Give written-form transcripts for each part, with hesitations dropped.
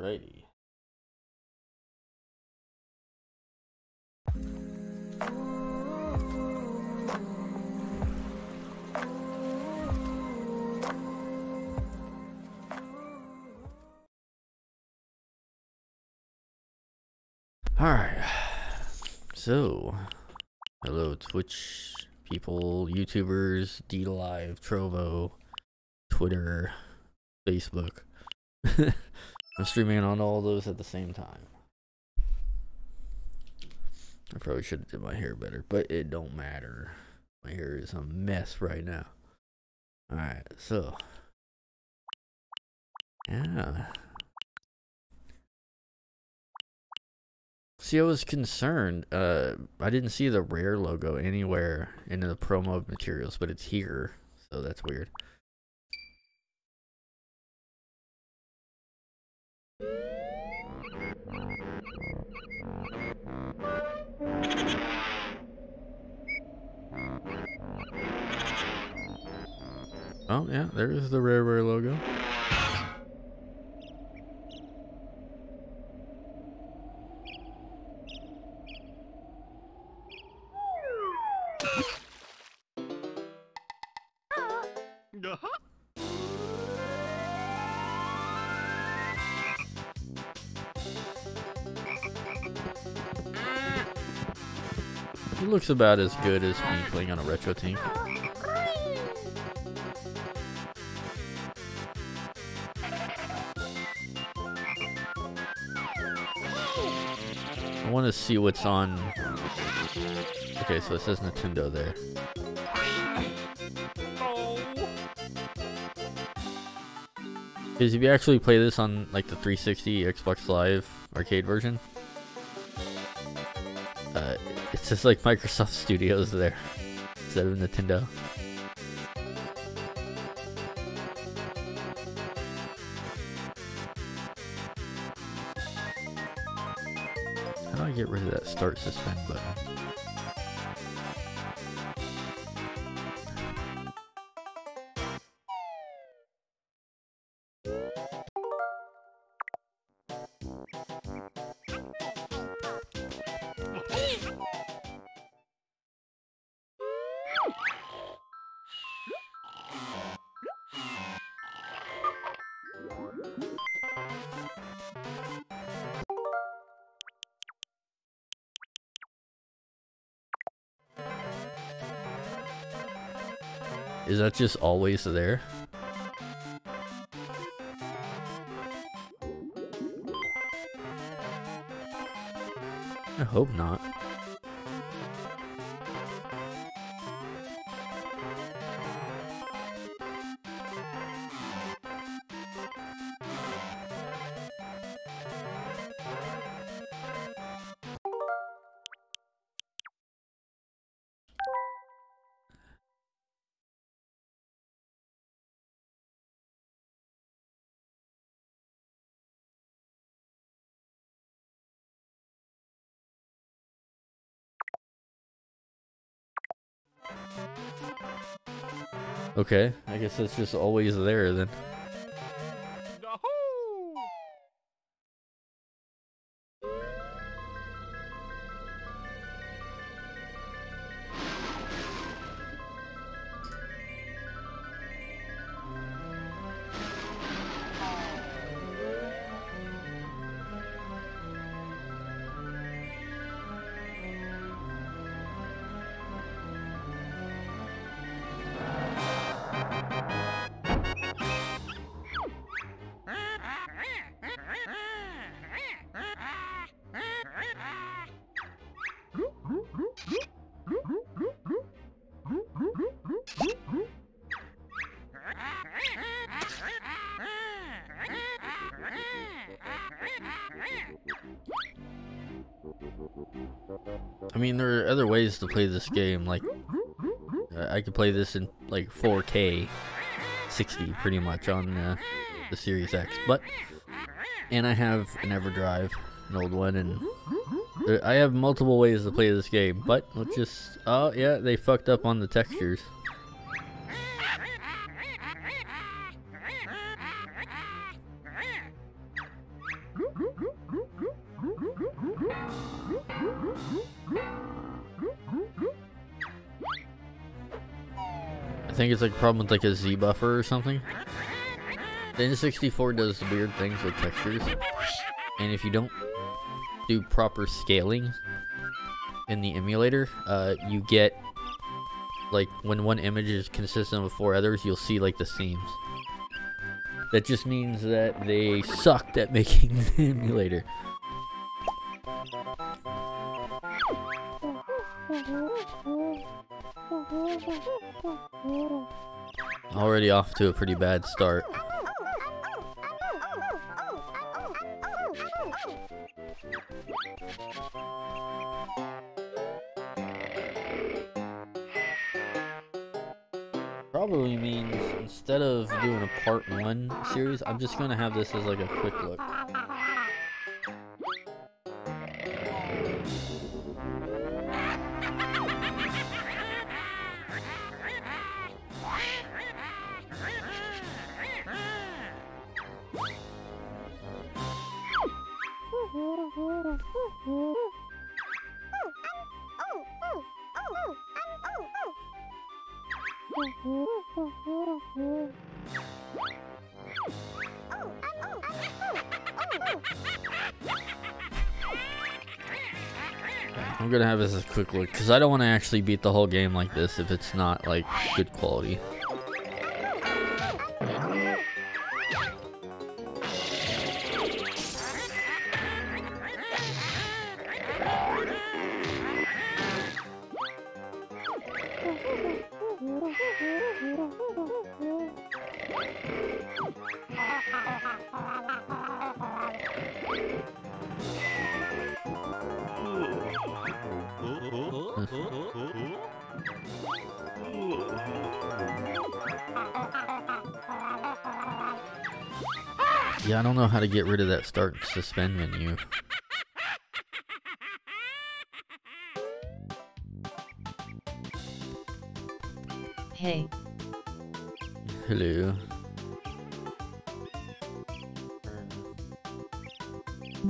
Alrighty. Alright. So, hello Twitch people, YouTubers, DLive, Trovo, Twitter, Facebook. I'm streaming on all those at the same time. I probably should have did my hair better, but it don't matter. My hair is a mess right now. Alright, so. Yeah. See, I was concerned. I didn't see the Rare logo anywhere in the promo materials, but it's here, so that's weird. Oh yeah, there's the Rare logo. It looks about as good as me playing on a retro tank. I want to see what's on. Okay, so it says Nintendo there. Because if you actually play this on like the 360 Xbox Live arcade version, it's just like Microsoft Studios there instead of Nintendo. How do I get rid of that start suspend button? Is that just always there? I hope not. Okay, I guess it's just always there then. I mean, there are other ways to play this game, like, I could play this in, like, 4K 60, pretty much, on the Series X, but, and I have an EverDrive, an old one, and I have multiple ways to play this game, but let's just, oh, yeah, they fucked up on the textures. think it's like a problem with like a Z buffer or something. The N64 does weird things with textures, and if you don't do proper scaling in the emulator, you get like when one image is consistent with 4 others, you'll see like the seams. That just means that they sucked at making the emulator. Already off to a pretty bad start. Probably means instead of doing a part 1 series, I'm just gonna have this as like a quick look. I'm gonna have this as a quick look because I don't want to actually beat the whole game like this if it's not like good quality. Yeah, I don't know how to get rid of that start and suspend menu. Hey. Hello. A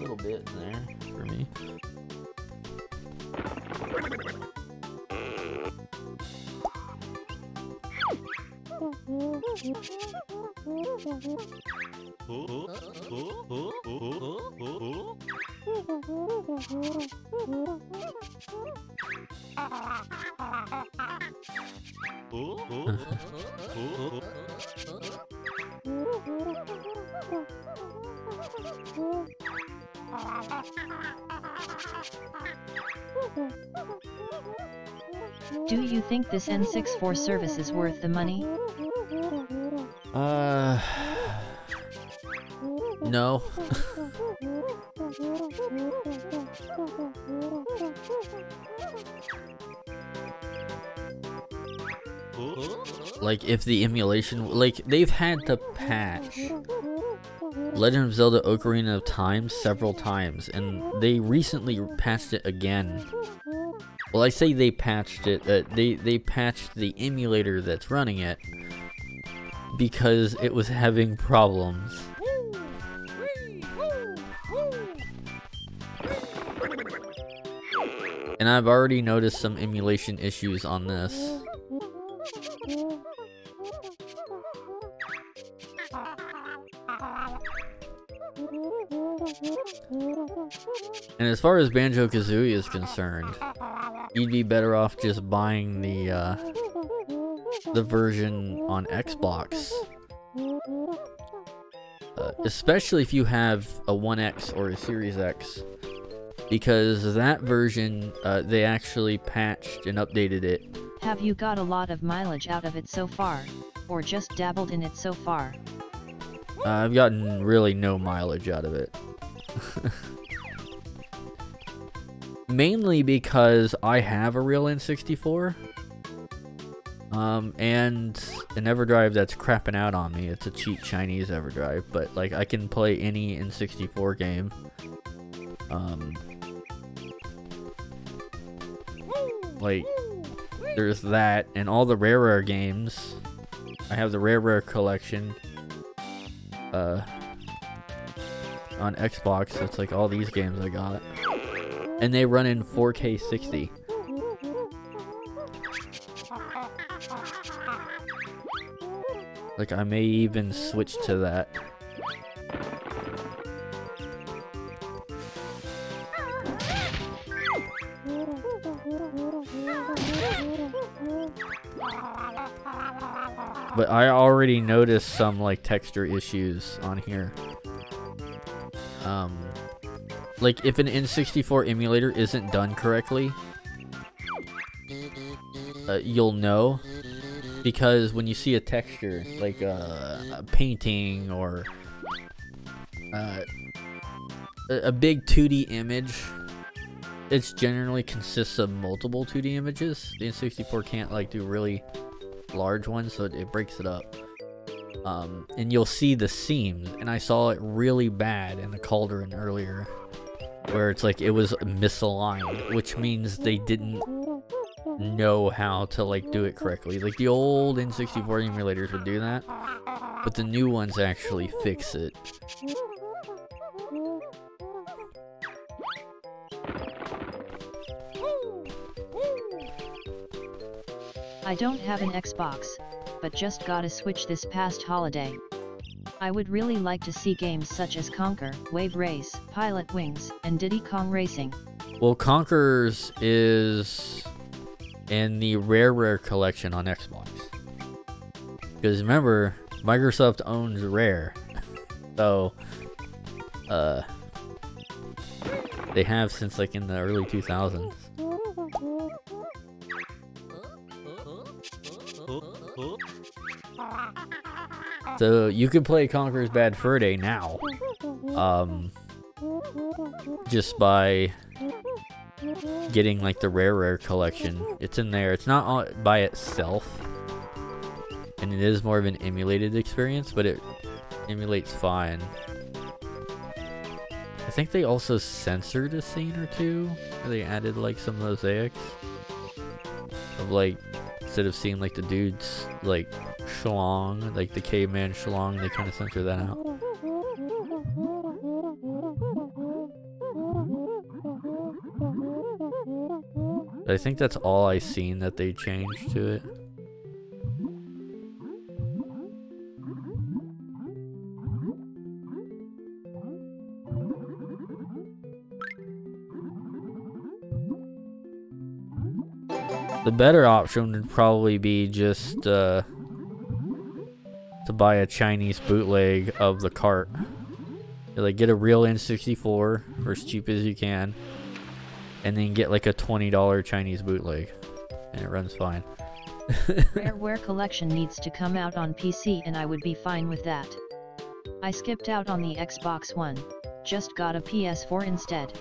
little bit in there for me. Do you think this N64 service is worth the money? No. Like, if the emulation, like, they've had to patch Legend of Zelda Ocarina of Time several times, and they recently patched it again. Well, I say they patched it, they patched the emulator that's running it because it was having problems. And I've already noticed some emulation issues on this. And as far as Banjo-Kazooie is concerned, you'd be better off just buying the version on Xbox. Especially if you have a 1X or a Series X. Because that version, they actually patched and updated it. Have you got a lot of mileage out of it so far? Or just dabbled in it so far? I've gotten really no mileage out of it. Mainly because I have a real N64. And an EverDrive that's crapping out on me. It's a cheap Chinese EverDrive, but like I can play any N64 game. Like, there's that, and all the rare games. I have the rare collection on Xbox. So it's like all these games I got, and they run in 4K 60. Like, I may even switch to that. But I already noticed some, like, texture issues on here. Like, if an N64 emulator isn't done correctly, you'll know. Because when you see a texture, like a painting or a big 2D image, it generally consists of multiple 2D images. The N64 can't, like, do really large ones, so it breaks it up. And you'll see the seams, and I saw it really bad in the Cauldron earlier, where it's like it was misaligned, which means they didn't know how to, like, do it correctly. Like, the old N64 emulators would do that, but the new ones actually fix it. I don't have an Xbox, but just got a Switch this past holiday. I would really like to see games such as Conker, Wave Race, Pilot Wings, and Diddy Kong Racing. Well, Conker's is in the Rare collection on Xbox. Because remember, Microsoft owns Rare. So, they have since, like, in the early 2000s. So you can play Conker's Bad Fur Day now, just by getting, like, the Rare collection. It's in there. It's not all by itself, and it is more of an emulated experience, but it emulates fine. I think they also censored a scene or two, where they added, like, some mosaics of, like, instead of seeing, like, the dude's, like, schlong, like the caveman schlong, they kind of censor that out. But I think that's all I seen that they changed to it. The better option would probably be just to buy a Chinese bootleg of the cart. Like, get a real N64 for as cheap as you can, and then get, like, a $20 Chinese bootleg, and it runs fine. Rareware collection needs to come out on PC, and I would be fine with that. I skipped out on the Xbox One, just got a PS4 instead.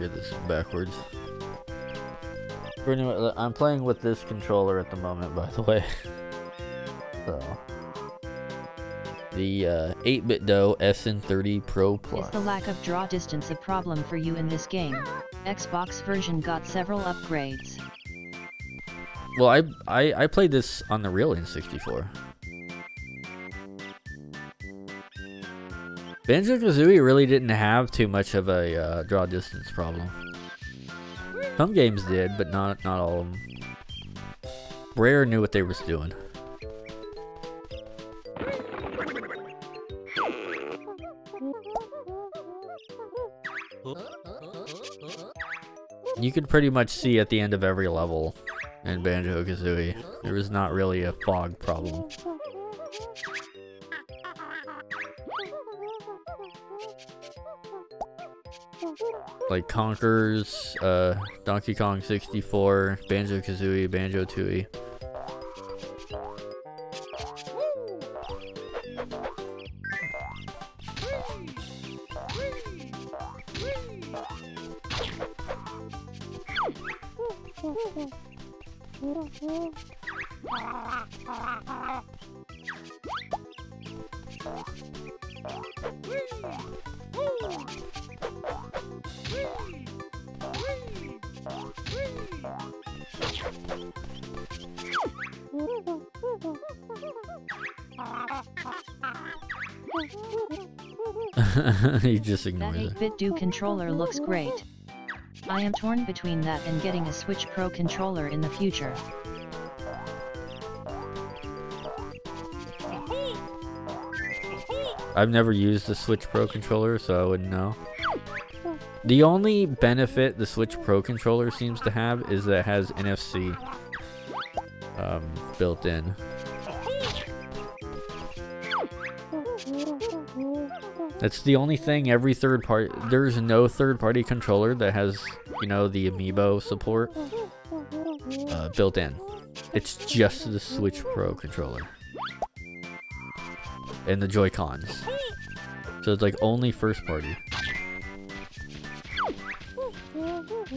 Get this backwards. Anyway, I'm playing with this controller at the moment, by the way. So, the 8-bit DOE SN30 Pro Plus. Is the lack of draw distance a problem for you in this game? Xbox version got several upgrades. Well, I played this on the real N64. Banjo-Kazooie really didn't have too much of a draw distance problem. Some games did, but not all of them. Rare knew what they was doing. You could pretty much see at the end of every level in Banjo-Kazooie. There was not really a fog problem. Like Conker's, Donkey Kong 64, Banjo-Kazooie, Banjo-Tooie. He just ignores it. That 8-bit do controller looks great. I am torn between that and getting a Switch Pro controller in the future. I've never used the Switch Pro controller, so I wouldn't know. The only benefit the Switch Pro controller seems to have is that it has NFC built in. That's the only thing every third party... There's no third-party controller that has, you know, the amiibo support built in. It's just the Switch Pro controller. And the Joy-Cons. So it's like only first party.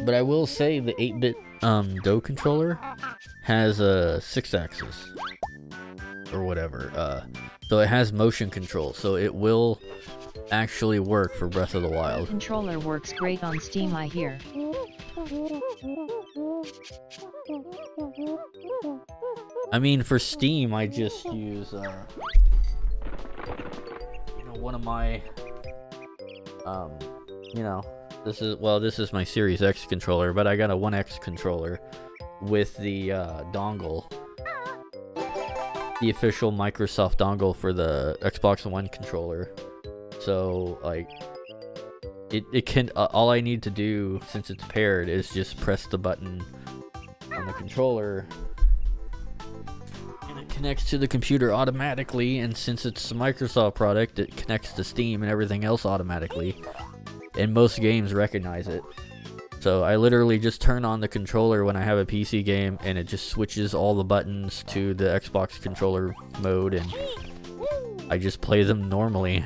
But I will say the 8-bit Do controller has a 6-axis. Or whatever. So it has motion control. So it will actually work for Breath of the Wild. The controller works great on Steam, I hear. I mean, for Steam, I just use, you know, one of my, you know, this is my Series X controller, but I got a 1X controller with the, dongle. The official Microsoft dongle for the Xbox One controller. So, like, it can, all I need to do, since it's paired, is just press the button on the controller, and it connects to the computer automatically, and since it's a Microsoft product, it connects to Steam and everything else automatically, and most games recognize it. So I literally just turn on the controller when I have a PC game, and it just switches all the buttons to the Xbox controller mode, and I just play them normally.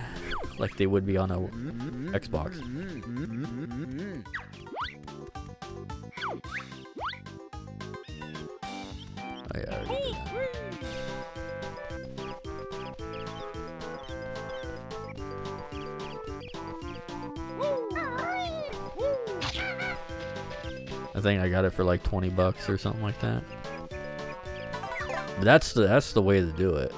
Like they would be on a Xbox. Oh, yeah, I already did that. I think I got it for like 20 bucks or something like that. But that's the way to do it.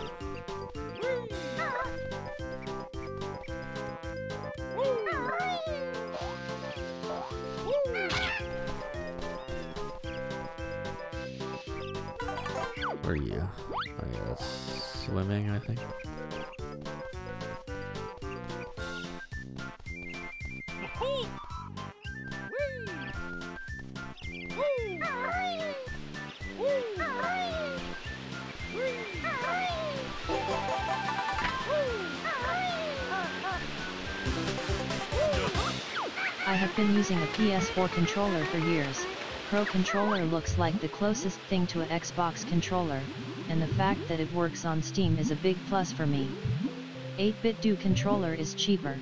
Where are you? Oh yeah, that's swimming, I think. I have been using a PS4 controller for years. Pro controller looks like the closest thing to an Xbox controller, and the fact that it works on Steam is a big plus for me. 8-bit Do controller is cheaper.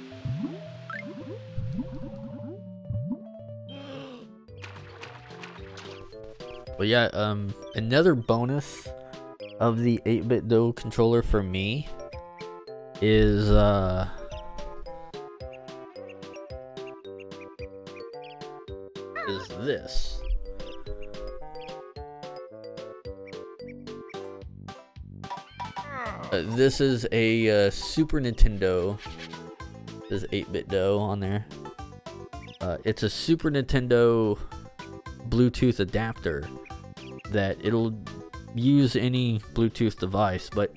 But yeah, another bonus of the 8-bit Do controller for me is this. This is a Super Nintendo. There's 8-bit Do on there. It's a Super Nintendo Bluetooth adapter that it'll use any Bluetooth device, but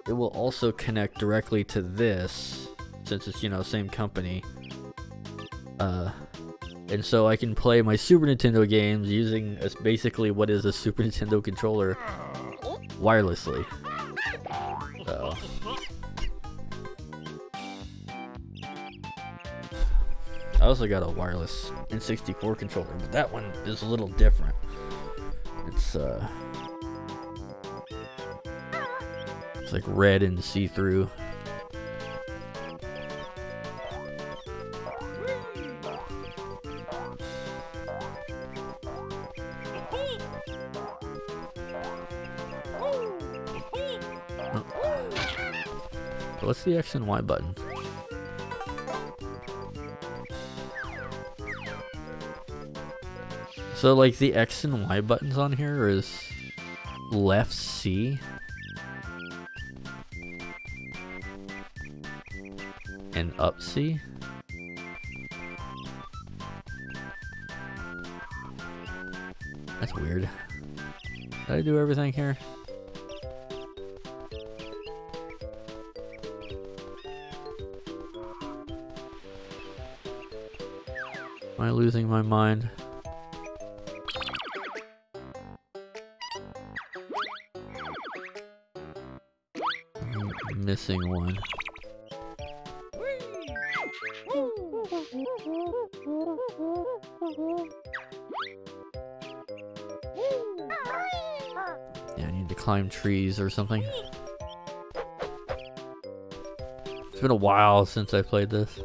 it will also connect directly to this, since it's, you know, same company. And so I can play my Super Nintendo games using basically what is a Super Nintendo controller wirelessly. So I also got a wireless N64 controller, but that one is a little different. It's like red and see-through. What's the X and Y button? So like the X and Y buttons on here is left C and up C. That's weird. Did I do everything here? Am I losing my mind? I'm missing one. Yeah, I need to climb trees or something. It's been a while since I played this.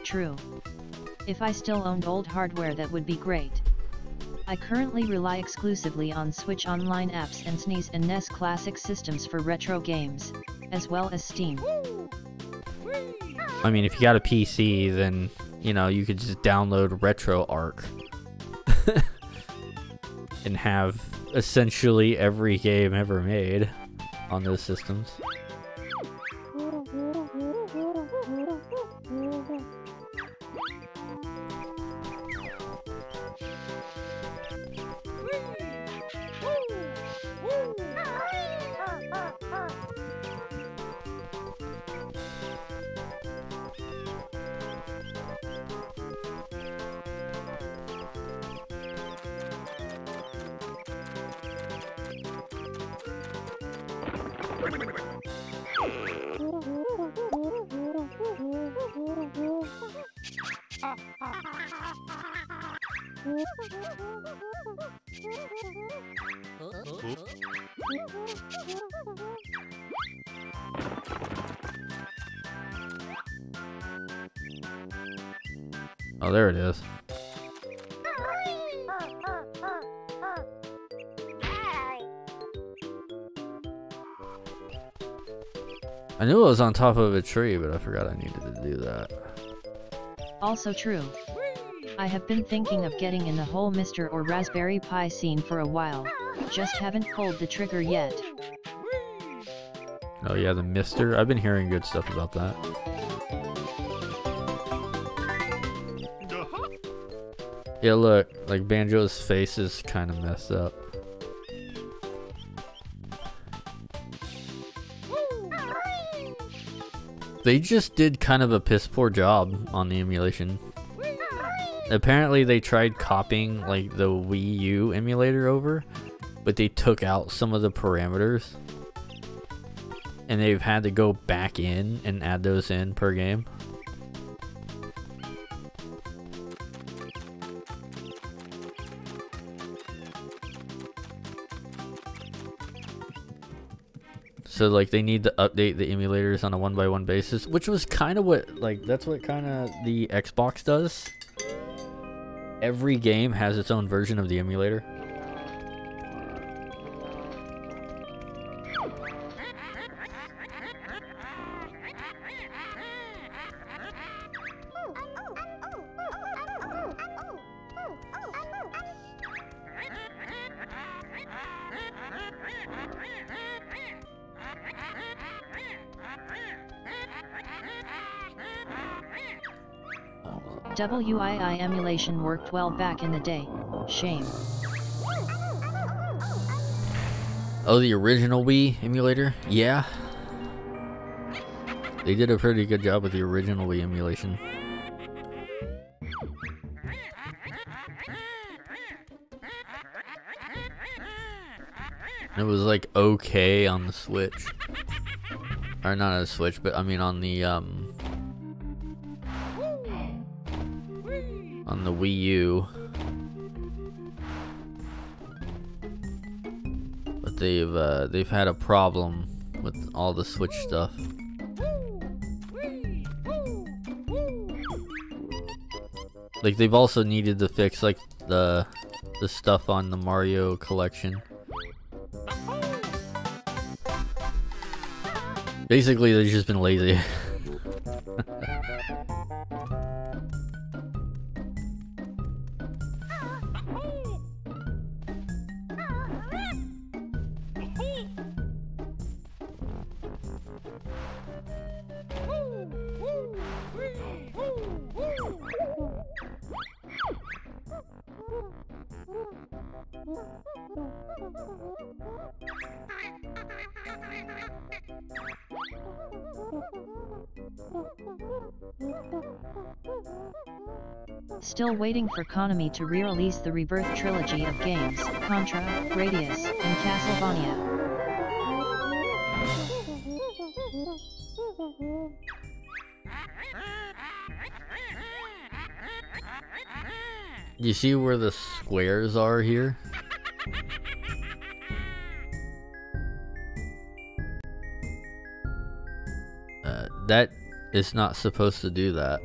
True. If I still owned old hardware, that would be great. I currently rely exclusively on Switch Online apps and SNES and NES Classic systems for retro games, as well as Steam. I mean, if you got a PC, then, you know, you could just download RetroArch and have essentially every game ever made on those systems. Oh, there it is. I knew it was on top of a tree, but I forgot I needed to do that. Also true. I have been thinking of getting in the whole Mr. or Raspberry Pi scene for a while, just haven't pulled the trigger yet. Oh yeah, the Mister. I've been hearing good stuff about that. Yeah, look, like Banjo's face is kind of messed up. They just did kind of a piss poor job on the emulation. Apparently they tried copying like the Wii U emulator over, but they took out some of the parameters. And they've had to go back in and add those in per game. So like they need to update the emulators on a 1-by-1 basis, which was kind of what, like, that's what kind of the Xbox does. Every game has its own version of the emulator. WII emulation worked well back in the day. Shame. Oh, the original Wii emulator? Yeah. They did a pretty good job with the original Wii emulation. It was like okay on the Switch. Or not on the Switch, but I mean on the Wii U. But they've had a problem with all the Switch stuff. Like they've also needed to fix like the stuff on the Mario collection. Basically, they've just been lazy. Still waiting for Konami to re-release the Rebirth trilogy of games, Contra, Gradius, and Castlevania. You see where the squares are here? That is not supposed to do that.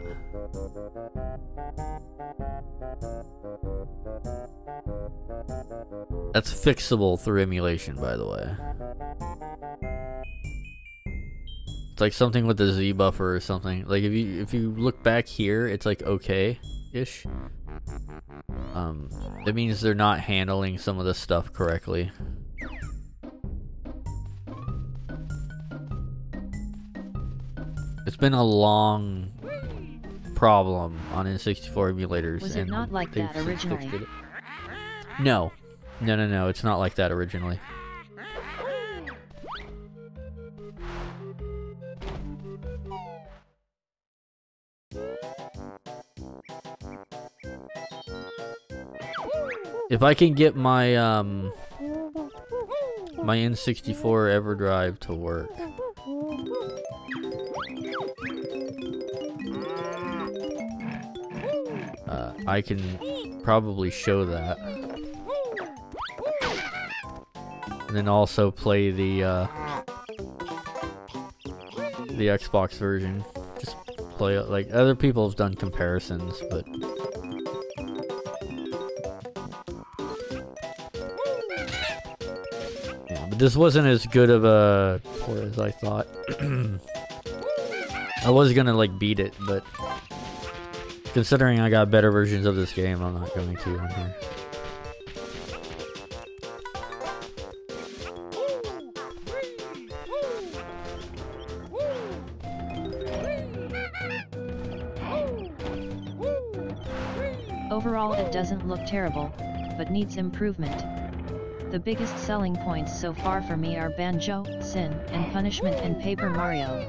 That's fixable through emulation, by the way. It's like something with the Z buffer or something. Like if you look back here, it's like okay-ish. That means they're not handling some of the stuff correctly. It's been a long problem on N64 emulators. Was it not like that originally? No. No, it's not like that originally. If I can get my my N64 EverDrive to work, I can probably show that. And then also play the Xbox version. Just play it. Like other people have done comparisons, but yeah, but this wasn't as good of a port as I thought. I was gonna like beat it, but considering I got better versions of this game, I'm not going to on here. Overall, it doesn't look terrible, but needs improvement. The biggest selling points so far for me are Banjo, Sin, and Punishment in Paper Mario.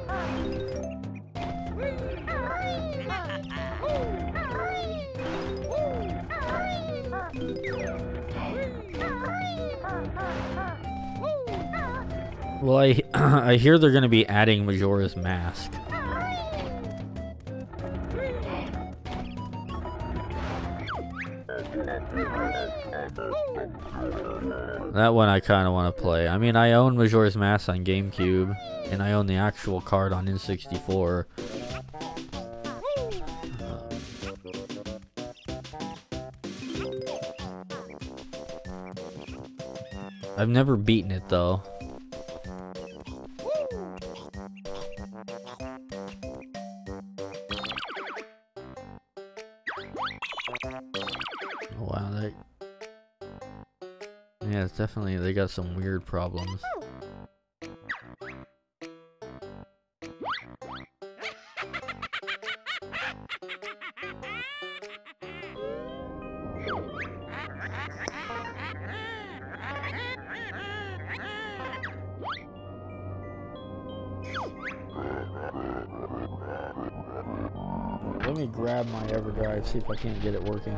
Well, I hear they're going to be adding Majora's Mask. That one I kind of want to play. I mean, I own Majora's Mask on GameCube, and I own the actual card on N64. I've never beaten it, though. Oh, wow, that... Yeah, it's definitely, they got some weird problems. let me grab my EverDrive, see if I can't get it working.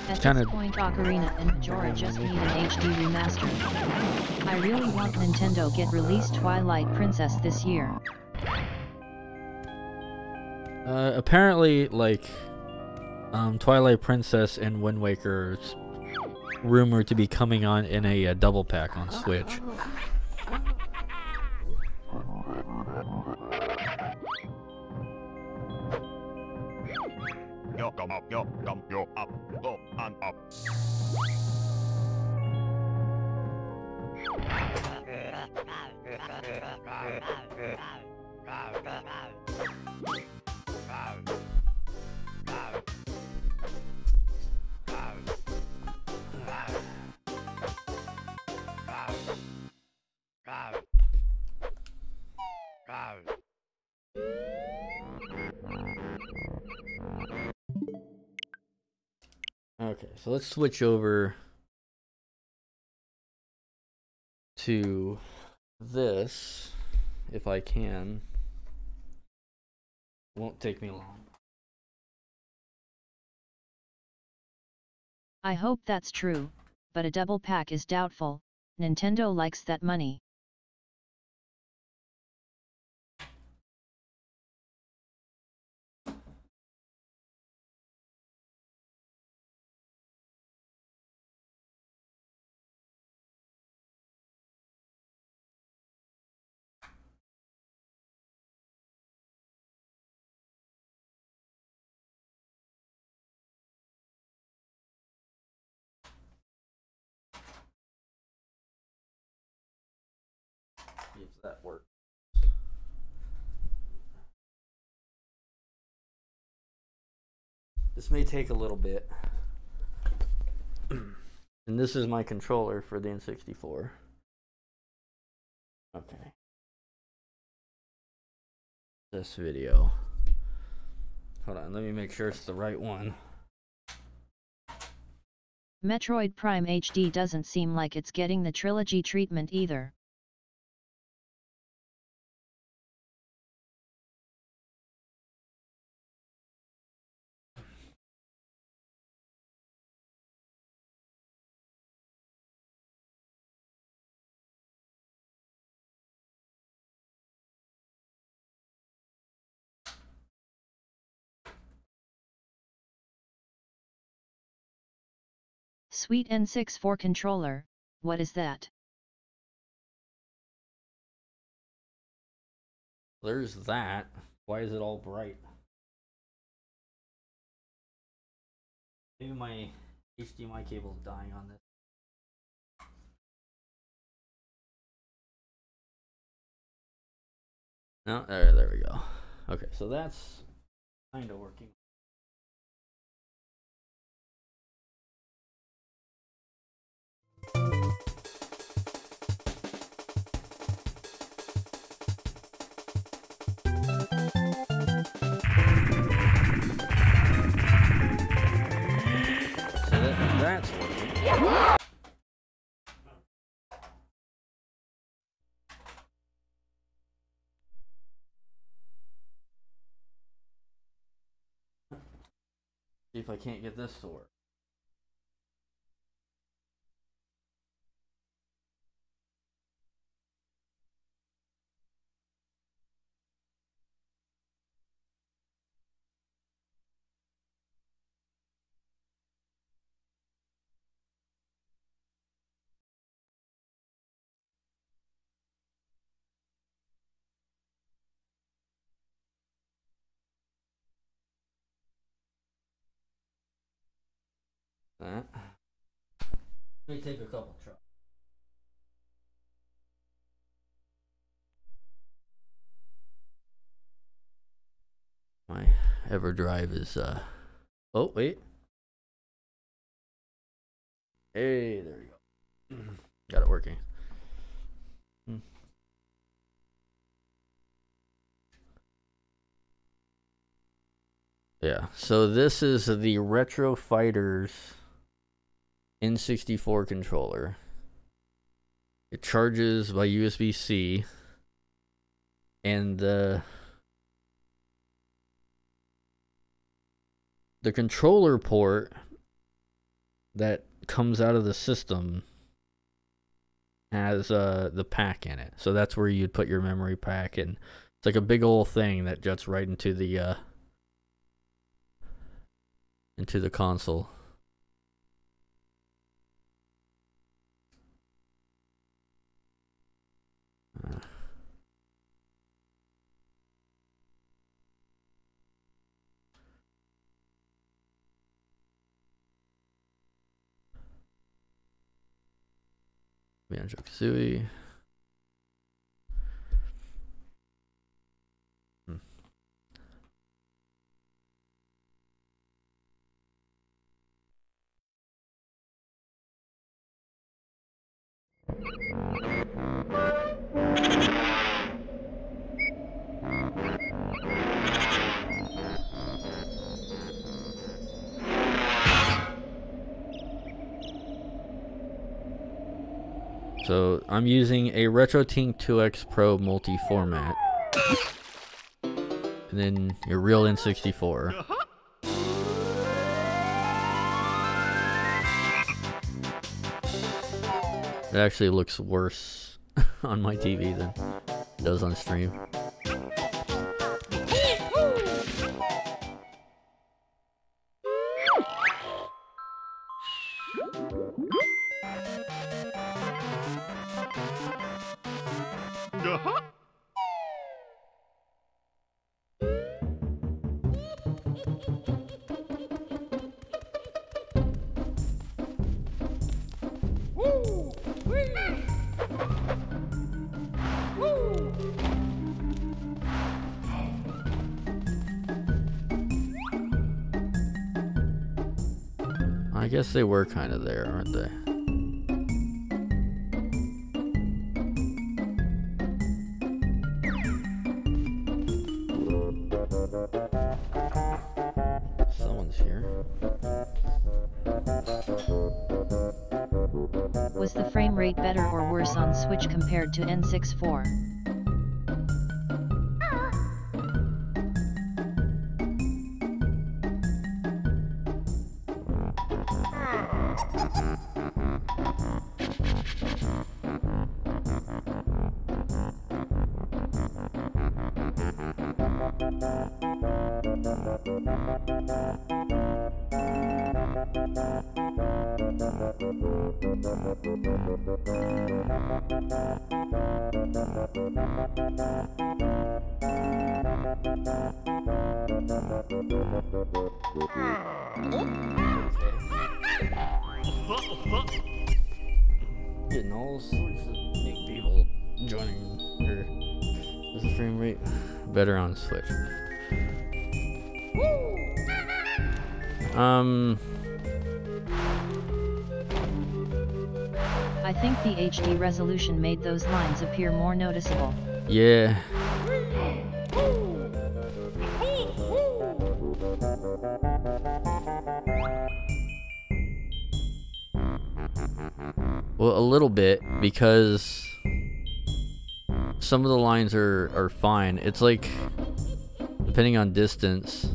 At this point, Ocarina and Majora just need an HD remaster. I really want Nintendo get release Twilight Princess this year. Apparently, like, Twilight Princess and Wind Waker is rumored to be coming on in a double pack on Switch. Yo, come up, yo, up, go, and up. Okay, so let's switch over to this, if I can. It won't take me long. I hope that's true, but a double pack is doubtful. Nintendo likes that money. See if that works. This may take a little bit. And this is my controller for the N64. Okay. This video. Hold on, let me make sure it's the right one. Metroid Prime HD doesn't seem like it's getting the trilogy treatment either. Sweet N64 Controller, what is that? There's that. Why is it all bright? Maybe my HDMI cable is dying on this. No, there we go. Okay, so that's kind of working. That's working. See if I can't get this to work. That. May take a couple tries. My EverDrive is oh wait. Hey, there we go. Got it working. Yeah, so this is the Retro Fighters N64 controller. It charges by USB-C, and the controller port that comes out of the system has the pack in it. So that's where you'd put your memory pack, and it's like a big old thing that juts right into the console. Banjo-Kazooie. So I'm using a RetroTink 2X Pro multi-format, and then your real N64. It actually looks worse on my TV than it does on stream. I guess they were kind of there, aren't they? Someone's here. Was the frame rate better or worse on Switch compared to N64? Getting all sorts of new people joining. Or is the frame rate better on Switch? I think the HD resolution made those lines appear more noticeable. Yeah. Well, a little bit, because some of the lines are fine. It's like, depending on distance.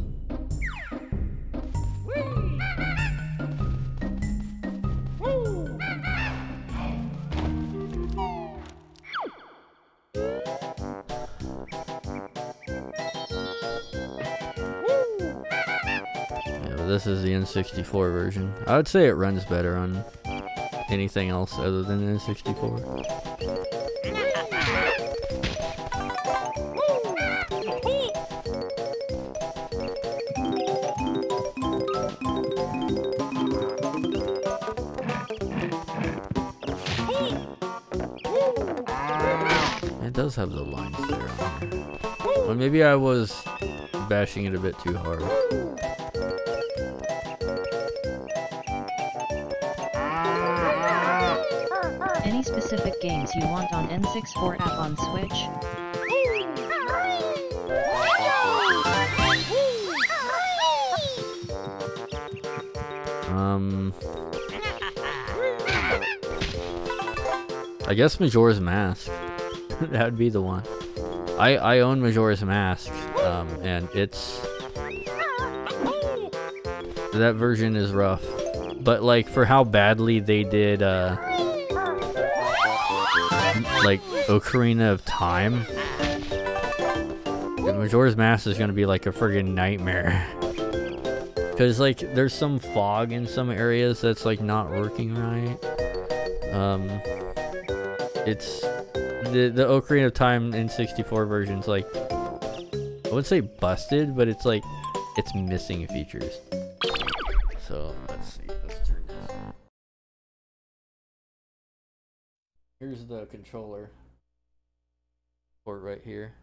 Yeah, but this is the N64 version. I would say it runs better on anything else other than N64. It does have the lines there on here. Well, maybe I was bashing it a bit too hard. Any specific games you want on N64 app on Switch? I guess Majora's Mask. That would be the one. I own Majora's Mask, and it's That version is rough. But like for how badly they did like Ocarina of Time, the Majora's Mask is gonna be like a friggin' nightmare. Cause like there's some fog in some areas that's like not working right. It's the Ocarina of Time N64 version's like, I wouldn't say busted, but it's like it's missing features. So let's see. Let's turn this on. Here's the controller port right here.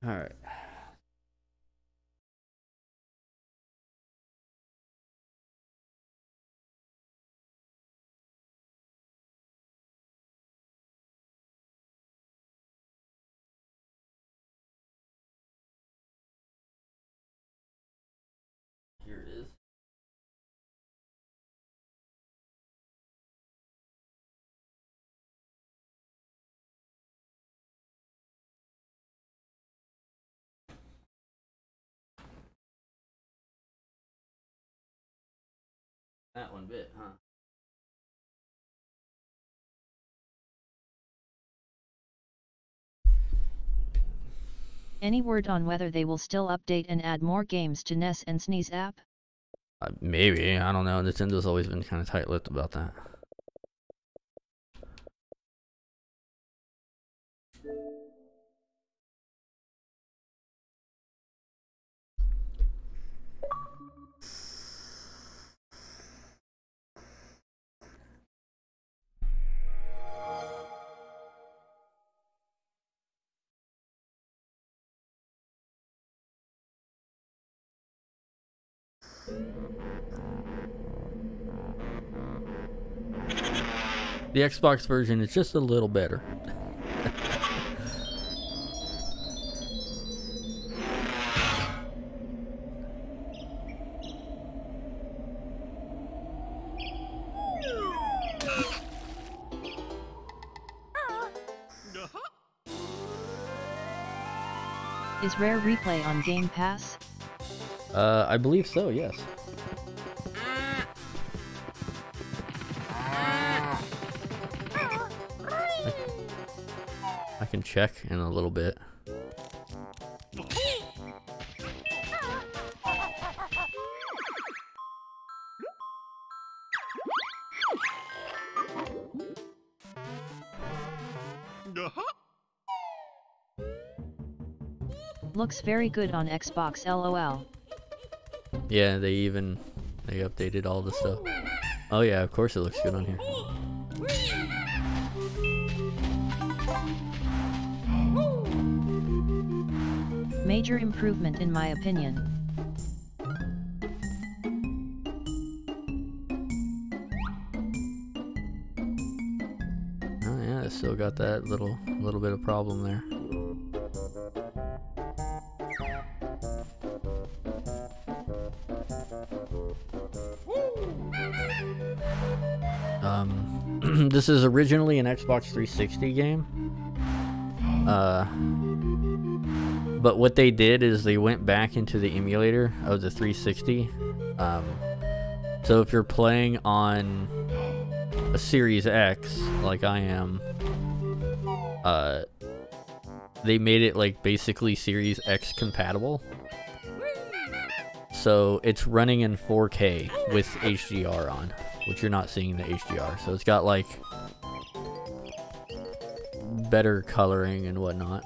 All right. Here it is. That one bit, huh? Any word on whether they will still update and add more games to NES and SNES app? Maybe, I don't know. Nintendo's always been kind of tight-lipped about that. The Xbox version is just a little better. Is Rare Replay on Game Pass? I believe so, yes. I can check in a little bit. Looks very good on Xbox, LOL. Yeah, they updated all the stuff. Oh yeah, of course it looks good on here. Major improvement in my opinion. Oh yeah, it's still got that little bit of problem there. This is originally an Xbox 360 game. But what they did is they went back into the emulator of the 360. So if you're playing on a Series X, like I am, they made it like basically Series X compatible. So it's running in 4K with HDR on, which you're not seeing the HDR. So it's got like better coloring and whatnot.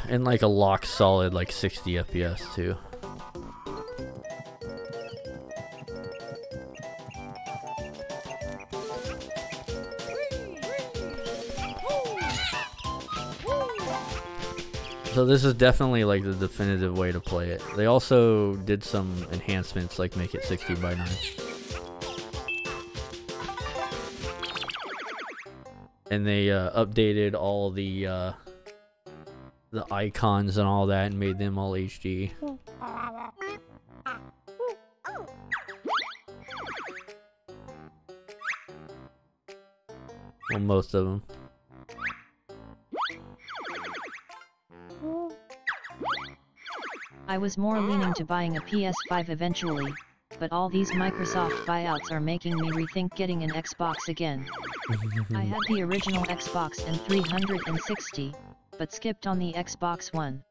And like a lock solid like 60 FPS too. So this is definitely like the definitive way to play it. They also did some enhancements like make it 60 by 9. and they updated all the icons and all that and made them all HD. Well, most of them. I was more leaning to buying a PS5 eventually, but all these Microsoft buyouts are making me rethink getting an Xbox again. I had the original Xbox and 360, but skipped on the Xbox One.